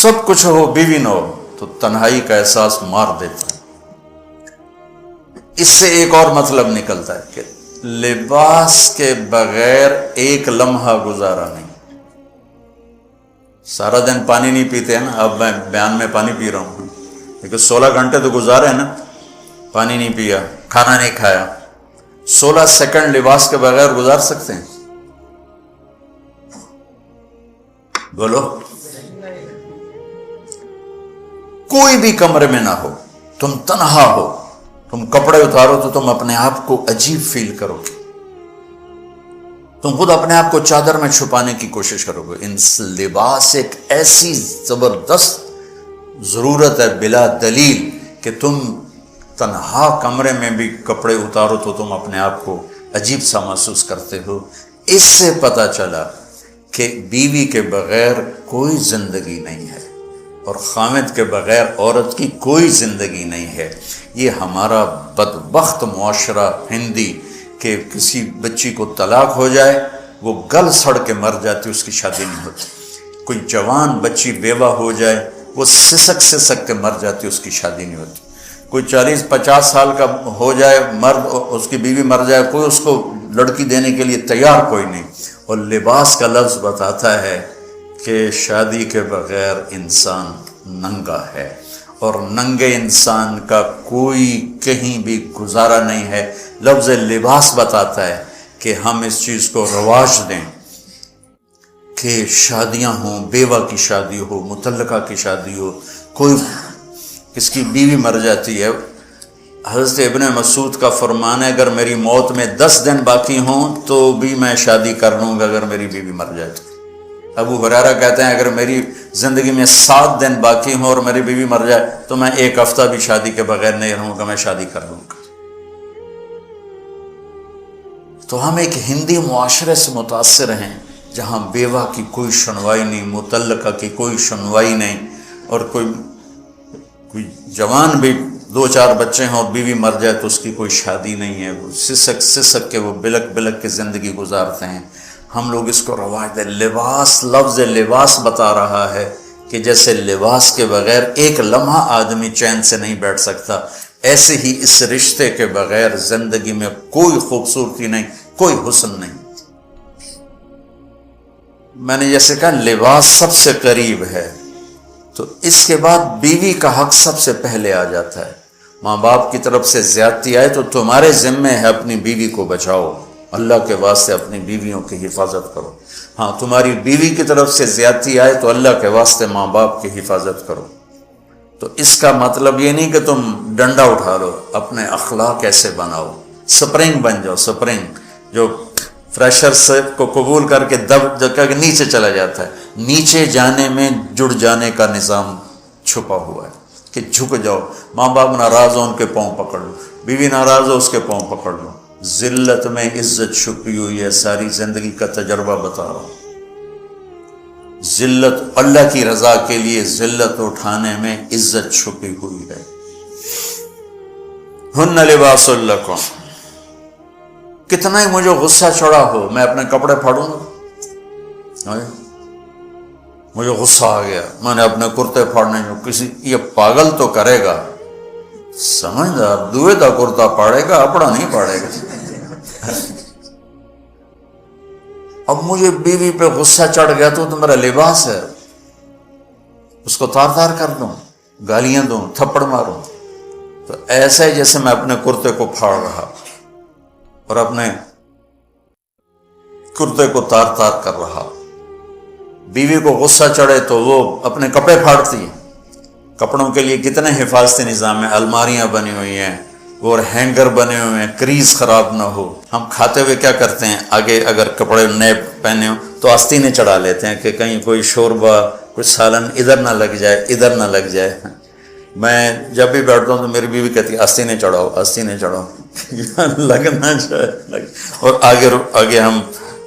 سب کچھ ہو بیوی نہ ہو تو تنہائی کا احساس مار دیتا ہے۔ اس سے ایک اور مطلب نکلتا ہے کہ لباس کے بغیر ایک لمحہ گزارا نہیں۔ سارا دن پانی نہیں پیتے ہیں نا، اب میں بیان میں پانی پی رہا ہوں، لیکن 16 گھنٹے تو گزارے ہیں نا، پانی نہیں پیا، کھانا نہیں کھایا، 16 سیکنڈ لباس کے بغیر گزار سکتے ہیں؟ بولو۔ کوئی بھی کمرے میں نہ ہو، تم تنہا ہو، تم کپڑے اتارو تو تم اپنے آپ کو عجیب فیل کرو گے، تم خود اپنے آپ کو چادر میں چھپانے کی کوشش کرو گے۔ ان لباس ایک ایسی زبردست ضرورت ہے بلا دلیل کہ تم تنہا کمرے میں بھی کپڑے اتارو تو تم اپنے آپ کو عجیب سا محسوس کرتے ہو۔ اس سے پتہ چلا کہ بیوی کے بغیر کوئی زندگی نہیں ہے اور خامد کے بغیر عورت کی کوئی زندگی نہیں ہے۔ یہ ہمارا بدبخت معاشرہ ہندی کہ کسی بچی کو طلاق ہو جائے وہ گل سڑ کے مر جاتی، اس کی شادی نہیں ہوتی۔ کوئی جوان بچی بیوہ ہو جائے وہ سسک کے مر جاتی، اس کی شادی نہیں ہوتی۔ کوئی 40-50 سال کا ہو جائے مرد، اس کی بیوی مر جائے، کوئی اس کو لڑکی دینے کے لیے تیار کوئی نہیں۔ اور لباس کا لفظ بتاتا ہے کہ شادی کے بغیر انسان ننگا ہے، اور ننگے انسان کا کوئی کہیں بھی گزارا نہیں ہے۔ لفظ لباس بتاتا ہے کہ ہم اس چیز کو رواج دیں کہ شادیاں ہوں، بیوہ کی شادی ہو، مطلقہ کی شادی ہو، کوئی کس کی بیوی مر جاتی ہے۔ حضرت ابن مسعود کا فرمان ہے اگر میری موت میں 10 دن باقی ہوں تو بھی میں شادی کر لوں گا اگر میری بیوی مر جائے تو۔ ابو ہریرہ کہتے ہیں اگر میری زندگی میں 7 دن باقی ہوں اور میری بیوی مر جائے تو میں 1 ہفتہ بھی شادی کے بغیر نہیں رہوں گا، میں شادی کر لوں گا۔ تو ہم ایک ہندی معاشرے سے متاثر ہیں جہاں بیوہ کی کوئی سنوائی نہیں، مطلقہ کی کوئی سنوائی نہیں، اور کوئی جوان بھی 2-4 بچے ہیں اور بیوی مر جائے تو اس کی کوئی شادی نہیں ہے، وہ سسک کے وہ بلک کے زندگی گزارتے ہیں۔ ہم لوگ اس کو رواج دے۔ لباس، لفظ لباس بتا رہا ہے کہ جیسے لباس کے بغیر ایک لمحہ آدمی چین سے نہیں بیٹھ سکتا، ایسے ہی اس رشتے کے بغیر زندگی میں کوئی خوبصورتی نہیں، کوئی حسن نہیں۔ میں نے جیسے کہا لباس سب سے قریب ہے، تو اس کے بعد بیوی کا حق سب سے پہلے آ جاتا ہے۔ ماں باپ کی طرف سے زیادتی آئے تو تمہارے ذمے ہے اپنی بیوی کو بچاؤ، اللہ کے واسطے اپنی بیویوں کی حفاظت کرو۔ ہاں تمہاری بیوی کی طرف سے زیادتی آئے تو اللہ کے واسطے ماں باپ کی حفاظت کرو۔ تو اس کا مطلب یہ نہیں کہ تم ڈنڈا اٹھا لو، اپنے اخلاق ایسے بناؤ، سپرنگ بن جاؤ، سپرنگ جو فریشر سے کو قبول کر کے دب کر کے نیچے چلا جاتا ہے۔ نیچے جانے میں جڑ جانے کا نظام چھپا ہوا ہے کہ جھک جاؤ، ماں باپ ناراض ہو ان کے پاؤں پکڑ لو، بیوی ناراض ہو اس کے پاؤں پکڑ لو۔ ذلت میں عزت چھپی ہوئی ہے، ساری زندگی کا تجربہ بتا رہا ہوں۔ ذلت، اللہ کی رضا کے لیے ذلت اٹھانے میں عزت چھپی ہوئی ہے۔ ہن لباس لکم، کتنا ہی مجھے غصہ چڑھا ہو میں اپنے کپڑے پھاڑوں گا، مجھے غصہ آ گیا میں نے اپنے کرتے پھاڑنے جو کسی یہ پاگل تو کرے گا، سمجھدار دوے دا کرتا پاڑے گا، اپنا نہیں پاڑے گا۔ اب مجھے بیوی پہ غصہ چڑھ گیا تو میرا لباس ہے، اس کو تار تار کر دوں، گالیاں دوں، تھپڑ ماروں، تو ایسا ہی جیسے میں اپنے کرتے کو پھاڑ رہا اور اپنے کرتے کو تار تار کر رہا۔ بیوی کو غصہ چڑھے تو وہ اپنے کپڑے پھاڑتی ہے۔ کپڑوں کے لیے کتنے حفاظتی نظام ہیں، الماریاں بنی ہوئی ہیں اور ہینگر بنے ہوئے ہیں، کریز خراب نہ ہو۔ ہم کھاتے ہوئے کیا کرتے ہیں، آگے اگر کپڑے نئے پہنے ہوں تو آستینیں چڑھا لیتے ہیں کہ کہیں کوئی شوربہ، کوئی سالن ادھر نہ لگ جائے، ادھر نہ لگ جائے۔ میں جب بھی بیٹھتا ہوں تو میری بیوی کہتی ہے آستینیں چڑھاؤ، آستینیں چڑھاؤ، لگنا چاہے۔ اور آگے ہم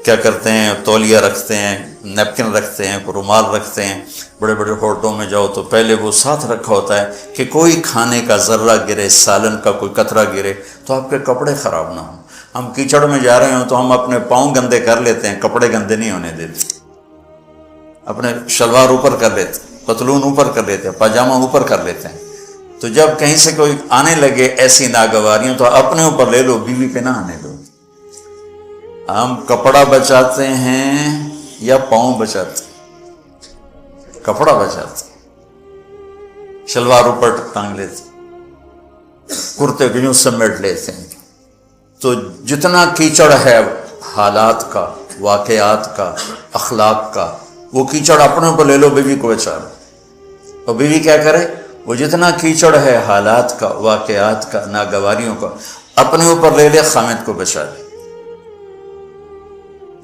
کیا کرتے ہیں، تولیہ رکھتے ہیں، نیپکن رکھتے ہیں، رومال رکھتے ہیں۔ بڑے بڑے ہوٹلوں میں جاؤ تو پہلے وہ ساتھ رکھا ہوتا ہے کہ کوئی کھانے کا ذرہ گرے، سالن کا کوئی قطرہ گرے تو آپ کے کپڑے خراب نہ ہوں۔ ہم کیچڑ میں جا رہے ہوں تو ہم اپنے پاؤں گندے کر لیتے ہیں، کپڑے گندے نہیں ہونے دیتے، اپنے شلوار اوپر کر لیتے ہیں۔ پتلون اوپر کر لیتے ہیں، پاجامہ اوپر کر لیتے ہیں، تو جب کہیں سے کوئی آنے لگے ایسی ناگواریاں تو اپنے اوپر لے لو، بیوی پہ نہ آنے دو۔ ہم کپڑا بچاتے ہیں یا پاؤں بچاتے ہیں؟ کپڑا بچاتے ہیں، شلوار اوپر ٹانگ لیتے ہیں، کرتے کو یوں سمیٹ لیتے ہیں، تو جتنا کیچڑ ہے حالات کا، واقعات کا، اخلاق کا، وہ کیچڑ اپنے اوپر لے لو، بیوی کو بچا لو۔ اور بیوی کیا کرے؟ وہ جتنا کیچڑ ہے حالات کا، واقعات کا، ناگواریوں کا، اپنے اوپر لے لے، خامد کو بچا لے۔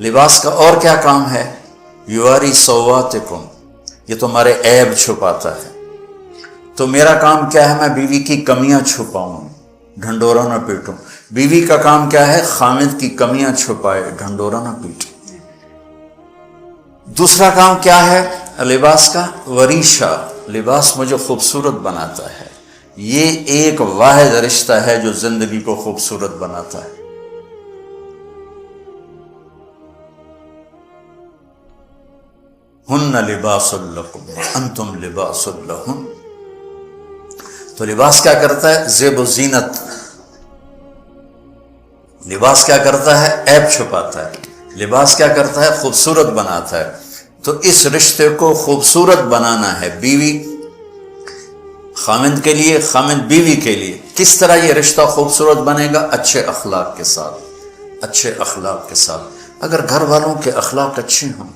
لباس کا اور کیا کام ہے؟ یواری سواتکم، یہ تمہارے عیب چھپاتا ہے۔ تو میرا کام کیا ہے؟ میں بیوی کی کمیاں چھپاؤں، ڈھنڈورا نہ پیٹوں۔ بیوی کا کام کیا ہے؟ خامد کی کمیاں چھپائے، ڈھنڈورا نہ پیٹے۔ دوسرا کام کیا ہے لباس کا؟ وریشہ، لباس مجھے خوبصورت بناتا ہے۔ یہ ایک واحد رشتہ ہے جو زندگی کو خوبصورت بناتا ہے۔ ہن لباس لکم انتم لباس لہن۔ تو لباس کیا کرتا ہے؟ زیب و زینت۔ لباس کیا کرتا ہے؟ عیب چھپاتا ہے۔ لباس کیا کرتا ہے؟ خوبصورت بناتا ہے۔ تو اس رشتے کو خوبصورت بنانا ہے، بیوی خامند کے لیے، خامند بیوی کے لیے۔ کس طرح یہ رشتہ خوبصورت بنے گا؟ اچھے اخلاق کے ساتھ، اچھے اخلاق کے ساتھ۔ اگر گھر والوں کے اخلاق اچھے ہوں،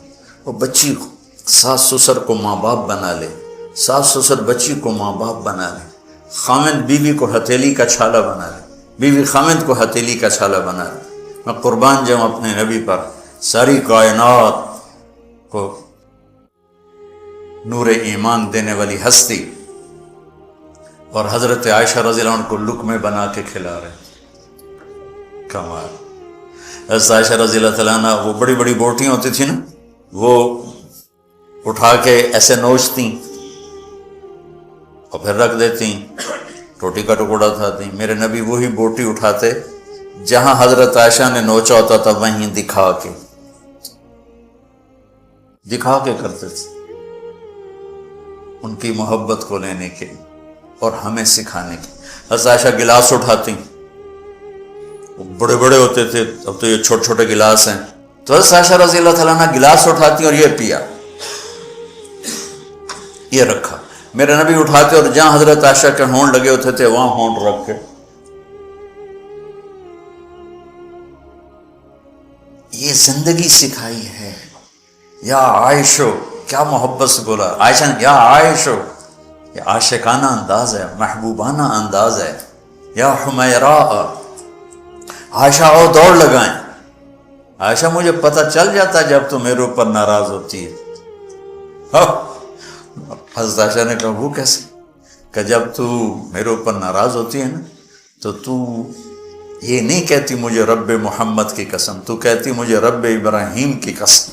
وہ بچی ساس سسر کو ماں باپ بنا لے، ساس سسر بچی کو ماں باپ بنا لے، خامند بیوی کو ہتھیلی کا چھالا بنا لے، بیوی خامند کو ہتھیلی کا چھالا بنا لے۔ میں قربان جاؤں اپنے نبی پر، ساری کائنات کو نور ایمان دینے والی ہستی، اور حضرت عائشہ رضی اللہ عنہ کو لقمے بنا کے کھلا رہے۔ کمال۔ حضرت عائشہ رضی اللہ تعالیٰ عنہ، وہ بڑی بڑی بوٹیاں ہوتی تھی نا، وہ اٹھا کے ایسے نوچتی اور پھر رکھ دیتی، روٹی کا ٹکڑا اٹھاتی۔ میرے نبی وہی بوٹی اٹھاتے جہاں حضرت عائشہ نے نوچا ہوتا تھا، وہیں دکھا کے کرتے تھے، ان کی محبت کو لینے کے اور ہمیں سکھانے کے۔ حضرت عائشہ گلاس اٹھاتی، وہ بڑے بڑے ہوتے تھے، اب تو یہ چھوٹے چھوٹے گلاس ہیں، تو حضرت عائشہ رضی اللہ تعالیٰ عنہ گلاس اٹھاتی اور یہ پیا، یہ رکھا۔ میرے نبی اٹھاتے اور جہاں حضرت عائشہ کے ہونٹ لگے ہوتے تھے وہاں ہونٹ رکھ کے۔ یہ زندگی سکھائی ہے۔ یا عائشو، کیا محبت سے بولا عائشہ نے، یا عائشو، یہ عاشقانہ انداز ہے، محبوبانہ انداز ہے۔ یا حمیراء، عائشہ اور دوڑ لگائیں، عائشہ مجھے پتہ چل جاتا جب تو میرے اوپر ناراض ہوتی ہے۔ حضرت عائشہ نے کہا وہ کیسے؟ کہ جب تو میرے اوپر ناراض ہوتی ہے نا تو یہ نہیں کہتی مجھے رب محمد کی قسم، تو کہتی مجھے رب ابراہیم کی قسم۔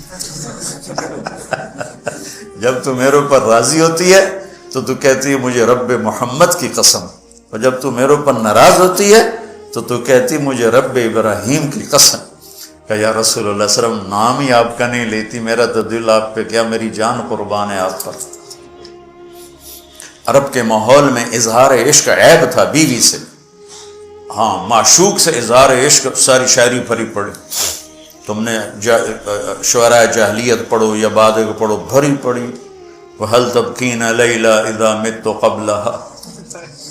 جب تو میرے اوپر راضی ہوتی ہے تو کہتی ہے مجھے رب محمد کی قسم، اور جب تو میرے اوپر ناراض ہوتی ہے تو کہتی مجھے رب ابراہیم کی قسم۔ کہ یا رسول اللہ صلی اللہ علیہ وسلم، نام ہی آپ کا نہیں لیتی، میرا تو دل آپ پہ، کیا میری جان قربان ہے آپ پر۔ عرب کے ماحول میں اظہار عشق عیب تھا بیوی سے۔ ہاں، معشوق سے اظہار عشق، ساری شاعری بھری پڑی، تم نے شعراء جاہلیت پڑھو یا بعد کو پڑھو، بھری پڑی۔ وَهَلْ تَبْكِينَ لَيْلَا إِذَا مِتُّ قَبْلَهَا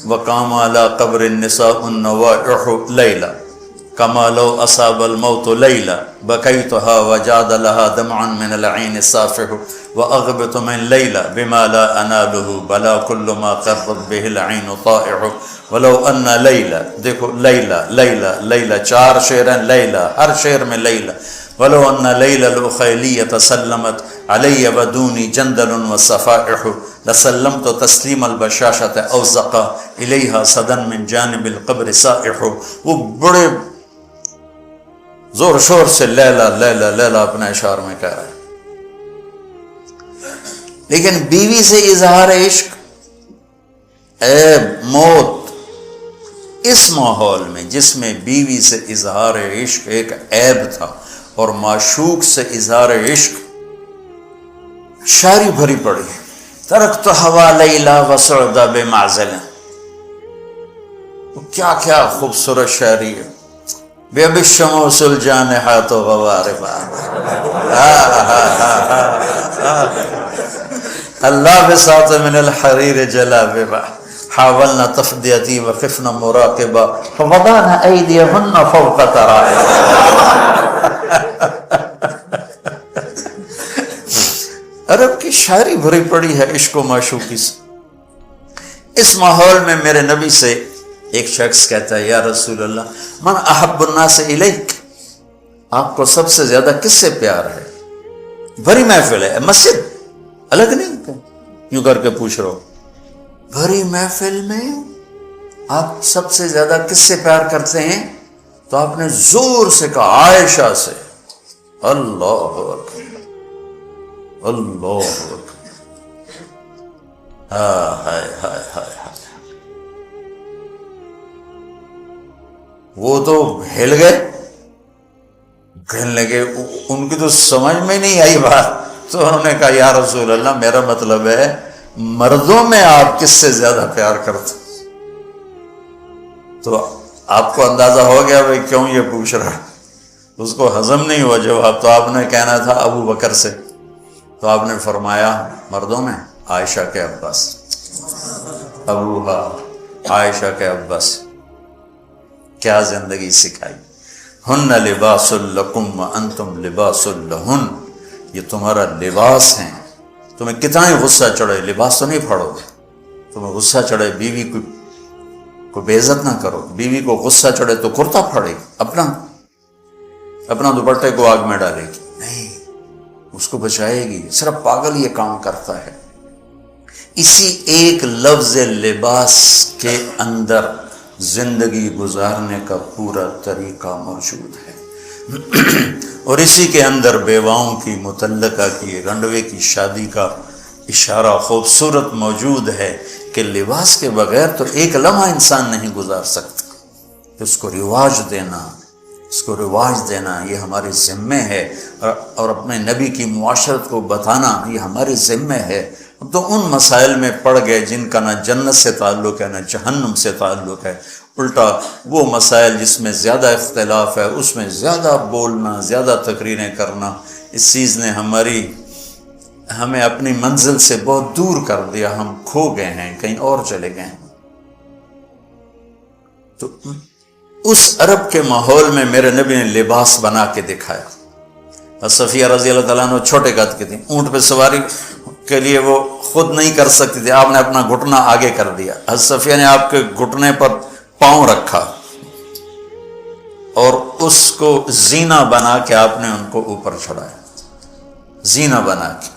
وَقَامَ عَلَىٰ قَبْرِ النِّسَاءُ النَّوَائِحُ لَيْلًا كَمَا لَوْ أَصَابَ الْمَوْتُ لَيْلًا بَكَيْتُهَا وَجَادَ لَهَا دَمْعًا مِنَ الْعَيْنِ الصَّافِحُ وَأَغْبِطُ مِنْ لَيْلًا بِمَا لَا أَنَالُهُ بَلَا كُلُّ مَا قَرَّتْ بِهِ الْعَيْنُ طَائِعُ وَلَوْ أَنَّ لَيْلًا، دیکھو لیلہ لیلہ لیلہ، چار شعر ہیں، لیلہ، ہر شعر میں لیلہ۔ وَلَوْ أَنَّ لَيْلَ الْأُخَيْلِيَّةَ سَلَّمَتْ عَلَيَّ وَدُونِي جَنْدَلٌ وَصَفَائِحُ لَسَلَّمْتُ تَسْلِيمَ الْبَشَاشَةِ أَوْ زَقَى إِلَيْهَا صَدًا مِنْ جَانِبِ الْقَبْرِ سَائِحُ۔ وہ بڑے زور شور سے لیلہ لیلہ لیلہ اپنے اشعار میں کہہ رہا ہے، لیکن بیوی سے اظہار عشق، عیب، موت، اس ماحول میں جس میں بیوی سے اظہار عشق ایک عیب تھا اور معشوق سے اظہار عشق شاعری بھری پڑی، ترکت ہوا لیلا وسعد بمعزل. کیا کیا خوبصورت شاعری ہے. بے بالشموس الجانحات غواربا اللابسات من الحریر جلاببا حاولنا تفدیتی وخفنا مراقبا فوضعنا ایدیہن فوق ترائب. عرب کی شاعری بھری پڑی ہے عشق و معشوقی سے. اس ماحول میں میرے نبی سے ایک شخص کہتا ہے یا رسول اللہ من احب الناس الیک، آپ کو سب سے زیادہ کس سے پیار ہے؟ بھری محفل ہے، مسجد الگ نہیں یوں کر کے پوچھ رہا ہو. بھری محفل میں آپ سب سے زیادہ کس سے پیار کرتے ہیں؟ تو آپ نے زور سے کہا عائشہ سے. اللہ اکبر اللہ اکبر. ہائے ہائے ہائے ہائے. وہ تو ہل گئے، کہنے لگے، ان کی تو سمجھ میں نہیں آئی بات. تو انہوں نے کہا یا رسول اللہ میرا مطلب ہے مردوں میں آپ کس سے زیادہ پیار کرتے؟ تو آپ کو اندازہ ہو گیا بھائی کیوں یہ پوچھ رہا. اس کو ہضم نہیں ہوا جواب. تو آپ نے کہنا تھا ابو بکر سے. تو آپ نے فرمایا مردوں میں عائشہ کے عباس. ابوہا عائشہ کے عباس. کیا زندگی سکھائی. ہن لباس لکم وانتم لباس لہن، یہ تمہارا لباس ہیں. تمہیں کتنا ہی غصہ چڑھے لباس تو نہیں پھاڑو گے. تمہیں غصہ چڑھے بیوی کو بے عزت نہ کرو. بیوی کو غصہ چڑھے تو کرتا پھاڑے گی، اپنا دوپٹے کو آگ میں ڈالے گی نہیں، اس کو بچائے گی. صرف پاگل یہ کام کرتا ہے. اسی ایک لفظ لباس کے اندر زندگی گزارنے کا پورا طریقہ موجود ہے. اور اسی کے اندر بیواؤں کی، مطلقہ کی، رنڈوے کی شادی کا اشارہ خوبصورت موجود ہے کہ لباس کے بغیر تو ایک لمحہ انسان نہیں گزار سکتا. اس کو رواج دینا یہ ہمارے ذمے ہے، اور اپنے نبی کی معاشرت کو بتانا یہ ہمارے ذمے ہے. تو ان مسائل میں پڑ گئے جن کا نہ جنت سے تعلق ہے نہ جہنم سے تعلق ہے. الٹا وہ مسائل جس میں زیادہ اختلاف ہے اس میں زیادہ بولنا، زیادہ تقریریں کرنا، اس چیز نے ہمیں اپنی منزل سے بہت دور کر دیا. ہم کھو گئے ہیں، کہیں اور چلے گئے ہیں. تو اس عرب کے ماحول میں میرے نبی نے لباس بنا کے دکھایا. صفیہ رضی اللہ تعالیٰ عنہ چھوٹے قد کی تھی، اونٹ پہ سواری کے لیے وہ خود نہیں کر سکتی تھی. آپ نے اپنا گھٹنا آگے کر دیا. حضرت صفیہ نے آپ کے گھٹنے پر پاؤں رکھا اور اس کو زینہ بنا کے آپ نے ان کو اوپر چڑھایا. زینہ بنا کے